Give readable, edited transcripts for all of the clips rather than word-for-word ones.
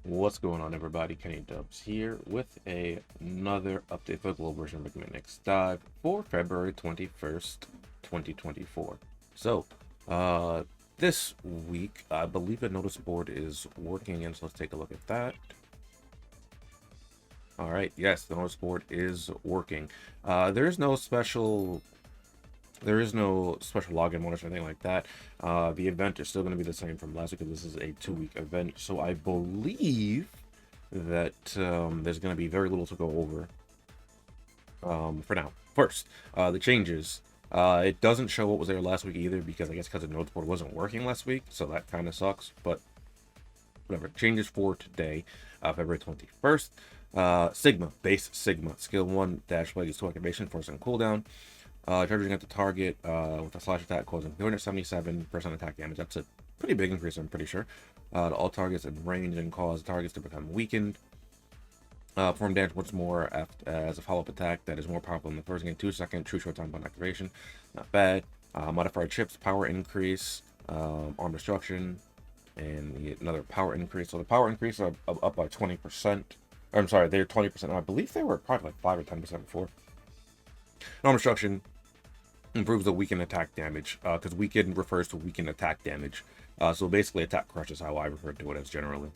What's going on, everybody? TheKennyDubz here with another update for the global version of Recommend Next Dive for February 21st, 2024. So, uh, this week, I believe the notice board is working, and so let's take a look at that. All right, yes, the notice board is working. There is no special login bonus or anything like that. The event is still going to be the same from last week because this is a 2-week event. So I believe that there's going to be very little to go over for now. First, the changes. It doesn't show what was there last week either because I guess because the notes board wasn't working last week, so that kind of sucks. But whatever. Changes for today, February 21st. Sigma, base Sigma, skill 1 dash legacy 2 activation, force and cooldown. Charging at the target with a slash attack causing 277% attack damage. That's a pretty big increase, I'm pretty sure. To all targets in range and cause targets to become weakened. Perform damage once more as a follow-up attack that is more powerful in the first game. 2-second true short time button activation. Not bad. Modifier chips, power increase, arm destruction, and another power increase. So the power increase are up by 20%. I'm sorry, they're 20%. I believe they were probably like 5 or 10% before. Arm destruction improves the weakened attack damage, because weakened refers to weakened attack damage. So basically, attack crush is how I refer to it as generally.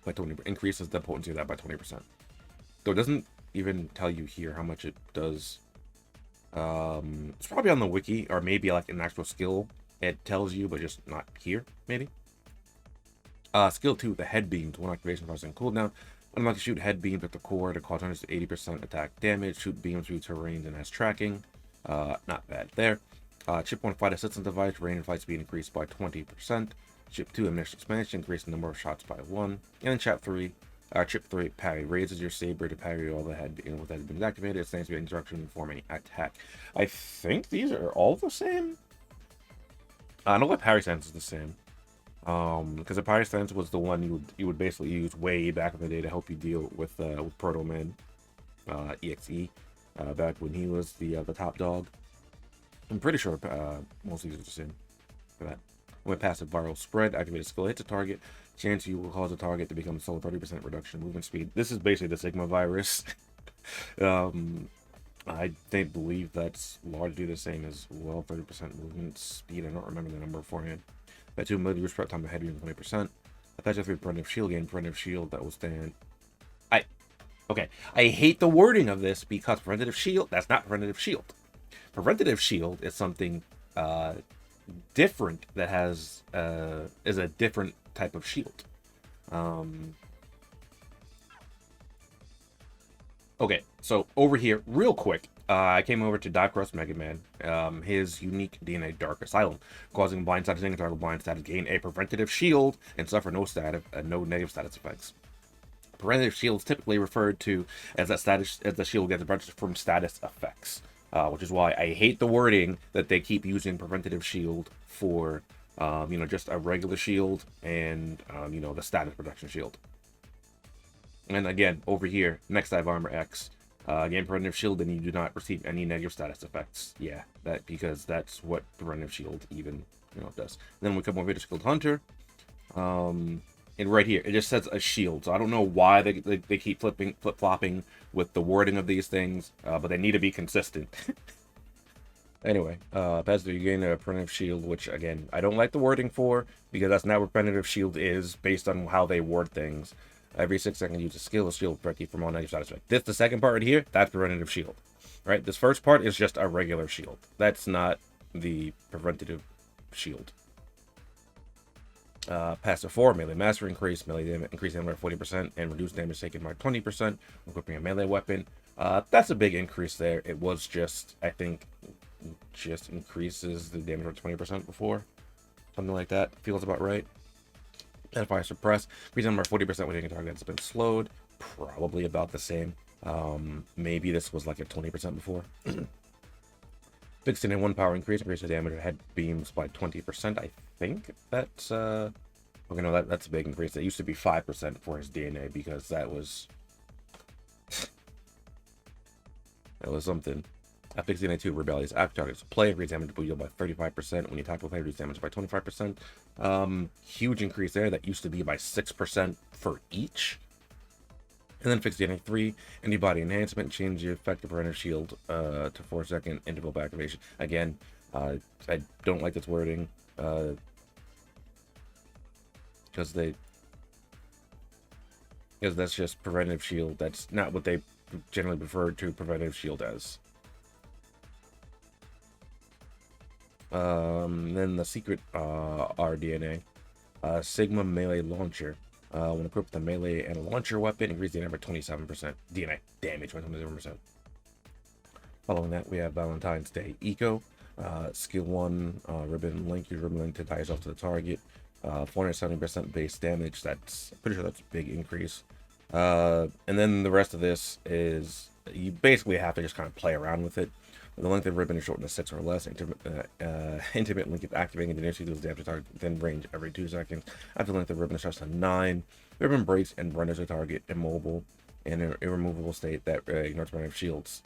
By 20, increases the potency of that by 20%. So it doesn't even tell you here how much it does. It's probably on the wiki, or maybe like an actual skill it tells you, but just not here, maybe. Skill 2, the head beams, 1 activation cost and cooldown. Automatically shoot head beams at the core to cause 180% attack damage. Shoot beams through terrains and has tracking. Not bad there. Chip 1 flight assistance device, range and flight speed increased by 20%. Chip 2 ammunition expansion, increased the number of shots by 1. And then chip 3, parry, raises your saber to parry all the head beams with head beams activated. It stands to be instruction for any attack. I think these are all the same. I know what parry stance is the same. Because the parry stance was the one you would basically use way back in the day to help you deal with Proto Man, EXE, back when he was the top dog. I'm pretty sure most of these are the same for that. When passive viral spread, activated skill hits a target, chance you will cause a target to become solo 30% reduction in movement speed. This is basically the Sigma virus. I believe that's largely the same as well. 30% movement speed. I don't remember the number beforehand. That 2 millimeters prep time ahead being 20%. Attach a 3 preventive shield gain. Preventive shield that will stand. Okay. I hate the wording of this because preventative shield, that's not preventative shield. Preventative shield is something different that has is a different type of shield. Okay, so over here, real quick, I came over to Dive Cross Mega Man, his unique DNA Dark Asylum, causing blind status and target blind status gain a preventative shield and suffer no negative status effects. Preventative shield is typically referred to as the shield gets prevented from status effects, which is why I hate the wording that they keep using preventative shield for, just a regular shield and, the status protection shield. And again, over here, next dive armor X, gain preventative shield, and you do not receive any negative status effects. Yeah, because that's what preventative shield even, does. And then we come over to skilled hunter. And right here, it just says a shield. So I don't know why they keep flip-flopping with the wording of these things, but they need to be consistent. Anyway, Pezdo, you gain a preventative shield, which, again, I don't like the wording for, because that's not what preventative shield is, based on how they word things. Every 6 seconds, use a skill or shield protect you from all negative status effects. The second part right here, that's preventative shield. Right? This first part is just a regular shield. That's not the preventative shield. Passive 4, melee master increase, melee damage increase damage by 40%, and reduce damage taken by 20%, equipping a melee weapon. That's a big increase there. It was just, I think, just increases the damage by 20% before. Something like that. Feels about right. And if I suppress, increase damage by 40% when hitting a target that's been slowed. Probably about the same. Maybe this was like a 20% before. Fixed in 1 power increase the damage of head beams by 20%. I think that's okay, no, that's a big increase. It used to be 5% for his DNA because that was something. Fixed DNA 2 rebellious after targets play, increase damage to by 35%. When you attack with play, reduce damage by 25%. Huge increase there. That used to be by 6% for each. And then fix DNA 3, antibody enhancement, change the effective preventive shield to 4-second interval activation. Again, I don't like this wording because that's just preventive shield. That's not what they generally refer to preventive shield as. Then the secret rDNA, Sigma melee launcher. When equipped with a melee and a launcher weapon, increase DNA by 27%. DNA damage by 27%. Following that, we have Valentine's Day Eco. Skill 1, ribbon link. Use ribbon link to tie yourself to the target. 470% base damage. That's pretty sure that's a big increase. And then the rest of this is you basically have to just kind of play around with it. The length of ribbon is shortened to 6 or less. Intimate link is activating and initially deals damage to target within range every 2 seconds. After the length of ribbon is stretched to 9. Ribbon breaks and renders a target immobile in an irremovable state that ignores preventive shields.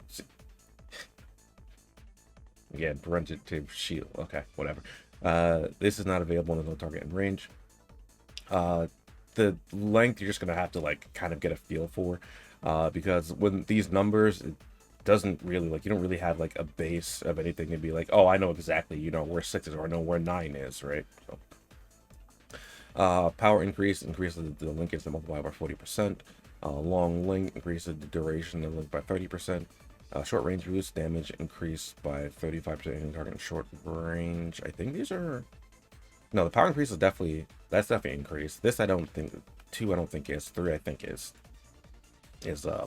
Again, preventive shield. Okay, whatever. This is not available in no target in range. The length you're just gonna have to like kind of get a feel for, because when these numbers, it doesn't really like you don't really have like a base of anything to be like, oh, I know exactly, you know, where 6 is or I know where 9 is, right? So, power increases the linkage to multiply by 40%. Long link increases the duration of the link by 30%. Short range boost damage increased by 35% in target and short range. I think these are no, the power increase is definitely increased. This I don't think 2 I don't think is 3 I think is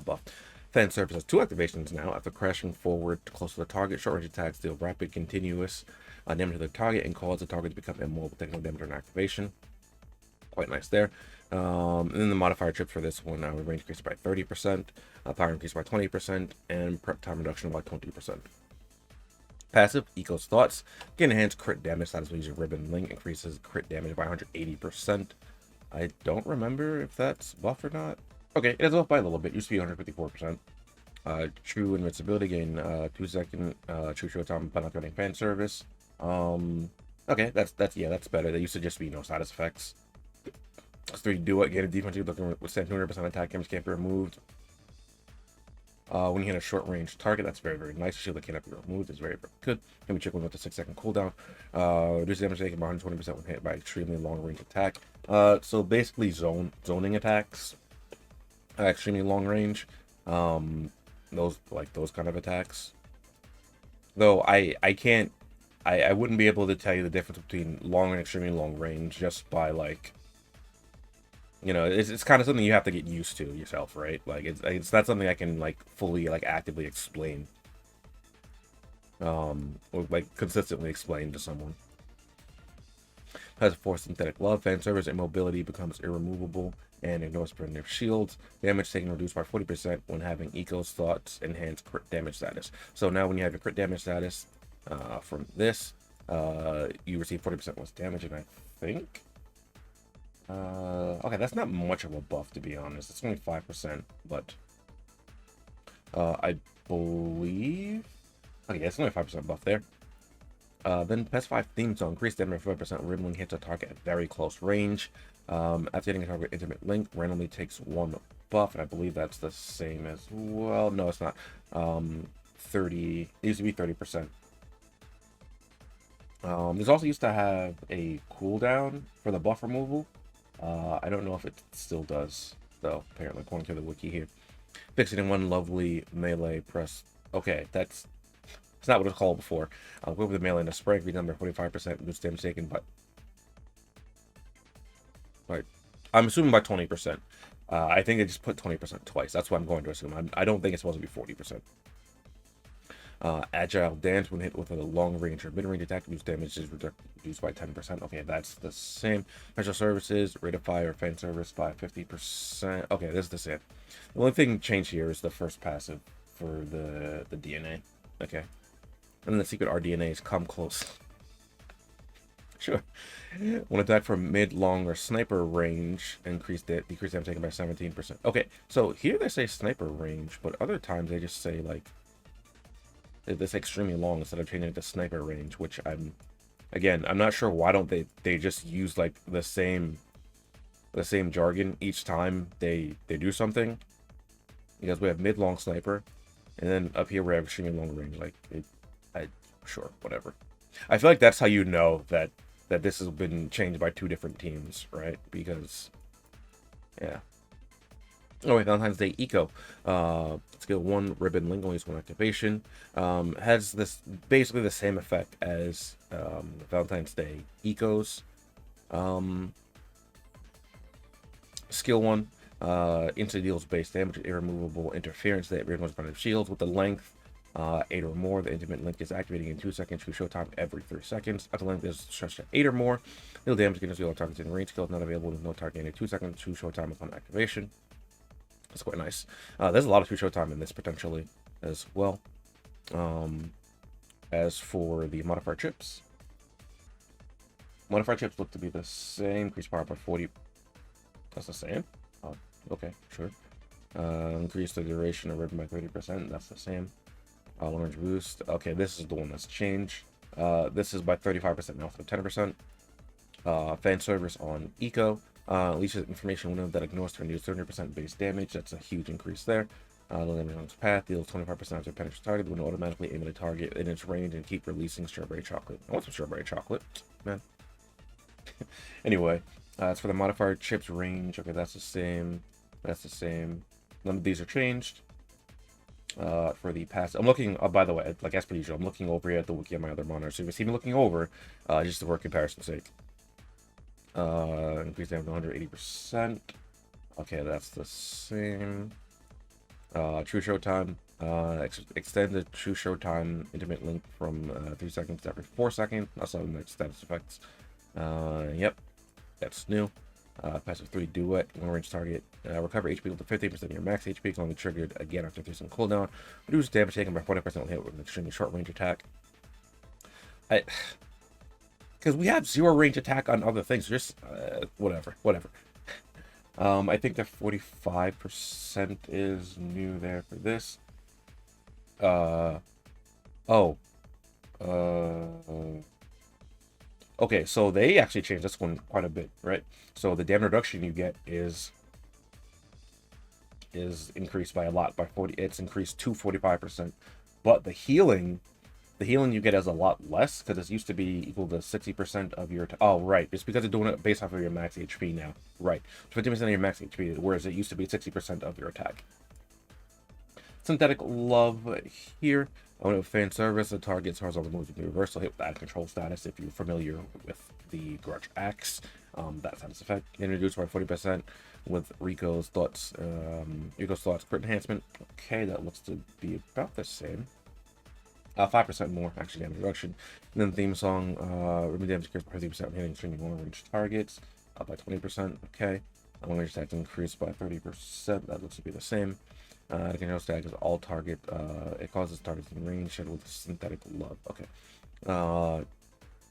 buffed. Fan surface has 2 activations now. After crashing forward close to the target, short range attacks deal rapid continuous damage to the target and cause the target to become immobile, taking no damage on activation. Quite nice there. And then the modifier trips for this one, range increased by 30%, power increased by 20%, and prep time reduction by 20%. Passive, Eco's Thoughts. Can enhance crit damage status using Ribbon Link. Increases crit damage by 180%. I don't remember if that's buff or not. Okay, it is off by a little bit. Used to be 154%. True Invincibility, gain 2-second true show time by not getting fan service. Okay, that's better. They used to just be no status effects. 3 do it, get a defense looking withstand 200% attack damage can't be removed. When you hit a short range target, that's very, very nice. Shield that cannot be removed is very, very good. Can be trickling with a 6-second cooldown. Reduce damage taken by 120% when hit by extremely long range attack. So basically zoning attacks, extremely long range. Those kind of attacks. Though I wouldn't be able to tell you the difference between long and extremely long range just by like, you know, it's kind of something you have to get used to yourself, right? Like it's not something I can like fully like actively explain, or like consistently explain to someone. Has 4 synthetic love, fan service, immobility becomes irremovable and ignores preventive shields. Damage taken reduced by 40% when having Eco's Thoughts enhance crit damage status. So now when you have your crit damage status from this, you receive 40% less damage, and I think. Okay, that's not much of a buff, to be honest. It's only 5%, but I believe. Okay, it's only a 5% buff there. Then PS5 theme song, increased damage by 5%. Ribbon hits a target at very close range. After hitting a target intimate link, randomly takes 1 buff, and I believe that's the same as well. No, it's not. 30. It used to be 30%. This also used to have a cooldown for the buff removal. I don't know if it still does, though, apparently, according to the wiki here. Fix it in 1 lovely melee press. Okay, it's not what it was called before. I'll go with the melee and a spray, increase number 45%, reduce damage taken, but I'm assuming by 20%. I think they just put 20% twice. That's what I'm going to assume. I don't think it's supposed to be 40%. Agile Dance, when hit with a long range or mid range attack, reduce damage is reduced by 10%. Okay, that's the same. Special services, rate of fire, fan service by 50%. Okay, this is the same. The only thing changed here is the first passive for the DNA. Okay. And then the secret rDNA is come close. Sure. When attack from mid, long, or sniper range, decrease damage taken by 17%. Okay, so here they say sniper range, but other times they just say like this extremely long instead of changing it to sniper range, which I'm not sure why don't they just use like the same the same jargon each time they do something. Because we have mid long sniper, and then up here we have extremely long range. Like sure, whatever. I feel like that's how you know that this has been changed by 2 different teams, right? Because yeah. Oh wait, Valentine's Day Eco. Skill 1, ribbon link, only use 1 activation. Has this basically the same effect as Valentine's Day Ecos. Skill 1, instantly deals base damage, irremovable interference that removes part of shields with the length 8 or more. The intimate link is activating in 2 seconds. True showtime every 3 seconds. If the length is stretched to 8 or more, deal damage against all targets in range. Skill is not available with no target in 2 seconds. True showtime upon activation. That's quite nice. There's a lot of true showtime in this potentially as well. As for the modifier chips look to be the same. Increase power by 40. That's the same. Okay, sure. Increase the duration of ribbon by 30%. That's the same. Long range boost. Okay, this is the one that's changed. This is by 35% now for 10%. Fan service on Eco. Leashes information window that ignores to reduce 30% base damage. That's a huge increase there. Low damage on its path. Deals 25% after penetrates target. The window automatically aim at a target in its range and keep releasing strawberry chocolate. I want some strawberry chocolate, man. Anyway, as for the modifier chips range, okay, that's the same. That's the same. None of these are changed. For the past, I'm looking. By the way, like as per usual, I'm looking over here at the wiki on my other monitor. So if you see me looking over, just for comparison's sake. Increase damage 180%. Okay, that's the same. True showtime. Extend the true showtime intimate link from 3 seconds to every 4 seconds. Also, like status effects. Yep, that's new. Passive 3 duet, long range target. Recover HP with 50% of your max HP, can only be triggered again after 3 second cooldown. Reduce damage taken by 40% when hit with an extremely short range attack. Because we have 0 range attack on other things, just whatever. I think that 45% is new there for this. Okay, so they actually changed this one quite a bit, right? So the damage reduction you get is increased by a lot, by 40. It's increased to 45%, but the healing you get is a lot less, because it used to be equal to 60% of your. Oh, right. It's because they're doing it based off of your max HP now. Right. 50% of your max HP, whereas it used to be 60% of your attack. Synthetic love here. I want to fan service. The target's horizontal moves with reversal hit with out of control status. If you're familiar with the Grudge Axe, that status effect introduced by 40% with Rico's thoughts. Rico's thoughts crit enhancement. Okay, that looks to be about the same. 5% more actually damage reduction. And then theme song. Ribbon damage increased by 50% hitting extremely long range targets. By 20%. Okay. Long range attacks increased by 30%. That looks to be the same. The control stack is all target. It causes targets in range shared with synthetic love. Okay.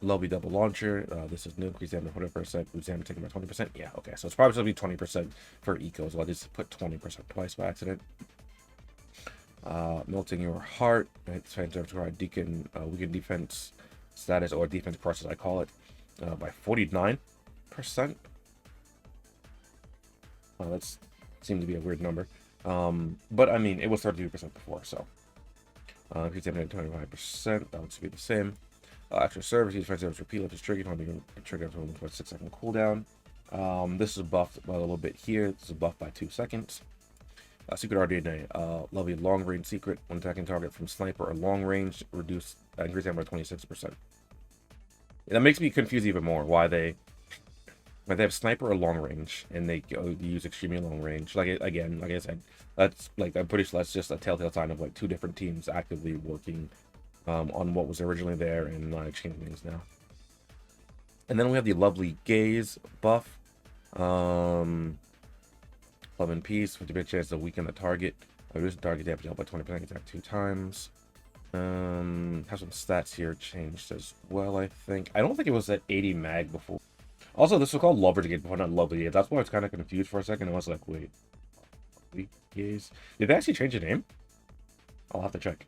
Lovely double launcher. This is new. Increase damage by 40%. Boost damage taken by 20%. Yeah, okay. So it's probably supposed to be 20% for eco. So I just put 20% twice by accident. Melting your heart. It's transferred to our weaken defense status, or defense process, I call it, by 49%. That seemed to be a weird number. But I mean, it was 32% before, so. Increase damage 25%. That looks to be the same. Extra service. Use defense service repeat. If it's triggered, you can trigger up to a 6-second cooldown. This is buffed by a little bit here. This is buffed by 2 seconds. Secret RDNA, lovely long range secret. When attacking target from sniper or long range, reduce increase damage by 26%. That makes me confused even more why they have sniper or long range and they use extremely long range. Like I said, that's like, I'm pretty sure that's just a telltale sign of like 2 different teams actively working on what was originally there and changing things now. And then we have the lovely gaze buff. Love and peace, 50% chance to weaken the target. Reduce the target damage by 20%, attack 2 times. Have some stats here changed as well, I think. I don't think it was at 80 mag before. Also, this was called Lovers Gate before, not Lovely Gate. That's why I was kind of confused for a second. I was like, wait. Gaze. Did they actually change the name? I'll have to check.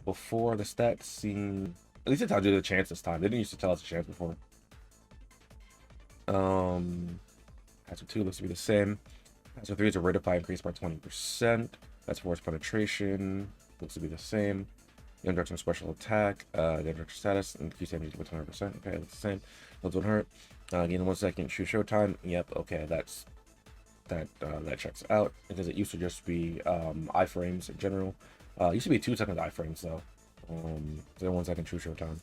Before the stats seem. At least it tells you the chance this time. They didn't used to tell us the chance before. Passive 2 looks to be the same. Passive 3 is a rate of fire increased by 20%. That's force penetration. Looks to be the same. The introduction of special attack. The introduction status. Increase damage by 100%. Okay, that's the same. Those don't hurt. Again, 1 second. Shoot showtime. Yep, okay, that checks out. Because it used to just be iframes in general. It used to be 2 second iframes though. So 1 second true showtime.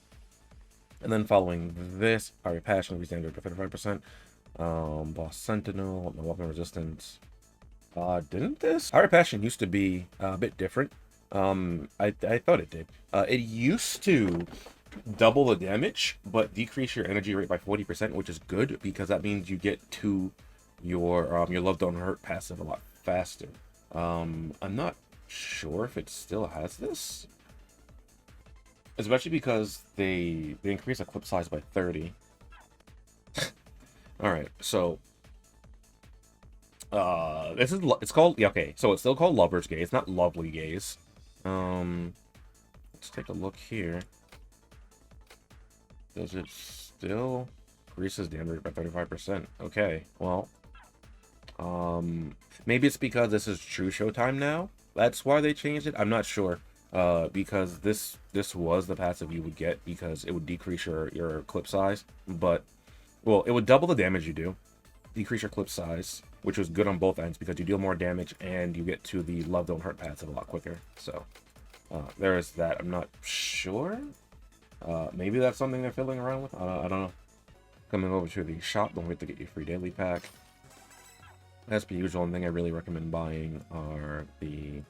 And then following this, Fiery Passion increase damage by 55%. Boss Sentinel, no weapon resistance. Didn't this? Fiery Passion used to be a bit different. I thought it did. It used to double the damage, but decrease your energy rate by 40%, which is good because that means you get to your Love Don't Hurt passive a lot faster. I'm not sure if it still has this, especially because they increase the clip size by 30. All right, so it's called, yeah, okay, so it's still called Lover's Gaze, not Lovely Gaze. Let's take a look here. Does it still increases damage by 35%? Okay, well, maybe it's because this is true showtime now. That's why they changed it. I'm not sure. Because this was the passive you would get because it would decrease your clip size, but well, it would double the damage you do, decrease your clip size, which was good on both ends because you deal more damage and you get to the Love Don't Hurt passive a lot quicker. So there is that. I'm not sure. Maybe that's something they're fiddling around with. I don't know. Coming over to the shop, don't forget to get your free daily pack. As per usual, one thing I really recommend buying are the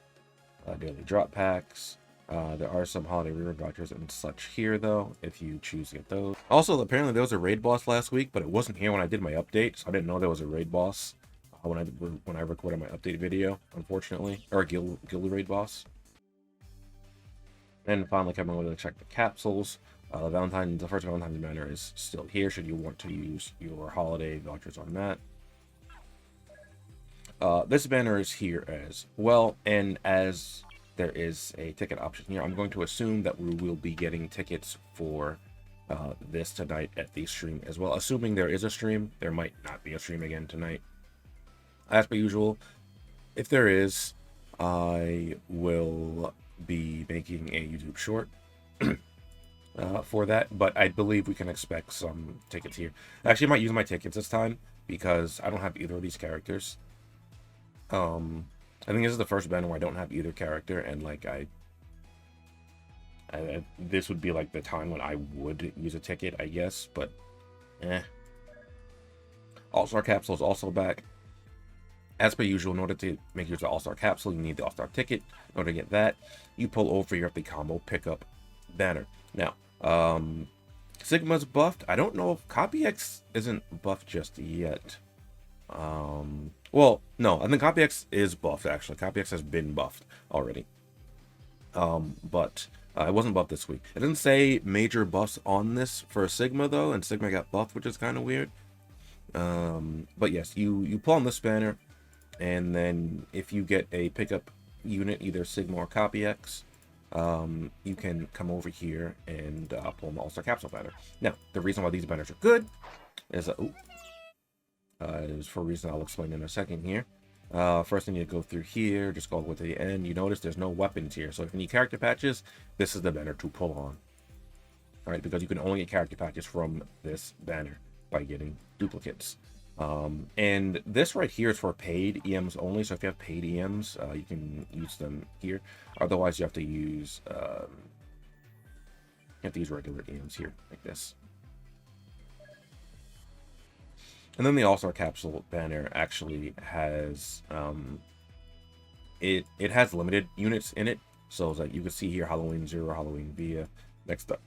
daily drop packs. There are some holiday reward vouchers and such here though, if you choose to get those. Also, apparently there was a raid boss last week, but it wasn't here when I did my update, so I didn't know there was a raid boss when I recorded my update video, unfortunately, or a guild raid boss. And finally, coming over to check the capsules. The first Valentine's banner is still here. Should you want to use your holiday vouchers on that? This banner is here as well, and as there is a ticket option here, I'm going to assume that we will be getting tickets for this tonight at the stream as well. Assuming there is a stream, there might not be a stream again tonight. As per usual, if there is, I will be making a YouTube short for that, but I believe we can expect some tickets here. I actually might use my tickets this time because I don't have either of these characters. I think this is the first banner where I don't have either character, and like this would be like the time when I would use a ticket, I guess, but All-Star Capsule is also back. As per usual, in order to make use of the All-Star Capsule, you need the All-Star ticket. In order to get that, you pull over your the combo pickup banner. Now, Sigma's buffed. I don't know if Copy X isn't buffed just yet. Well, no, I think Copy X is buffed, actually. Copy X has been buffed already. But it wasn't buffed this week. It didn't say major buffs on this for Sigma, though, and Sigma got buffed, which is kind of weird. But yes, you pull on this banner, and then if you get a pickup unit, either Sigma or Copy X, you can come over here and pull an All-Star Capsule banner. Now, the reason why these banners are good is for a reason I'll explain in a second here. First thing you go through here, just go all the way to the end. You notice there's no weapons here, so if you need character patches, this is the banner to pull on. All right, because you can only get character patches from this banner by getting duplicates. And this right here is for paid EMs only, so if you have paid EMs, you can use them here. Otherwise, you have to use regular EMs here, like this. And then the All-Star Capsule banner actually has it has limited units in it. So it's like you can see here Halloween 0, Halloween Via, next type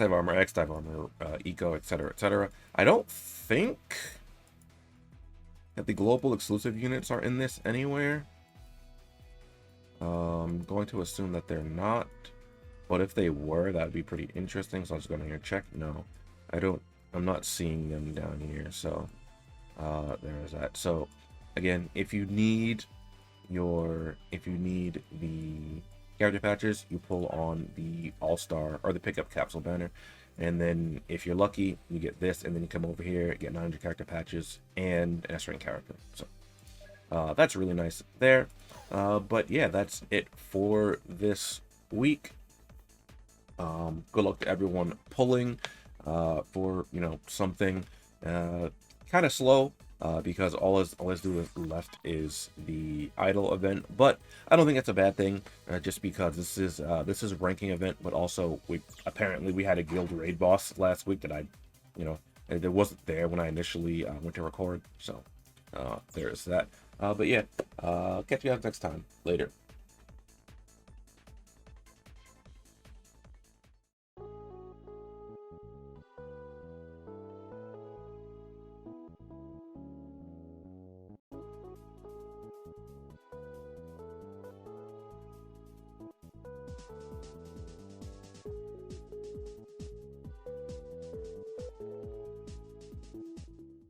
armor, X type armor, Eco, etc., etc. I don't think that the global exclusive units are in this anywhere. I'm going to assume that they're not, but if they were, that would be pretty interesting. So I'm just going to here check. No, I'm not seeing them down here, so there's that. So again, if you need the character patches, you pull on the All-Star or the pickup capsule banner, And then if you're lucky, you get this, and then you come over here, get 900 character patches and an S-rank character. So that's really nice there. But yeah, that's it for this week. Good luck to everyone pulling for, you know, something kind of slow, because all is do left is the idol event. But I don't think that's a bad thing, just because this is a ranking event. But also, we had a guild raid boss last week that that wasn't there when I initially went to record. So there is that. But yeah, catch you guys next time. Later.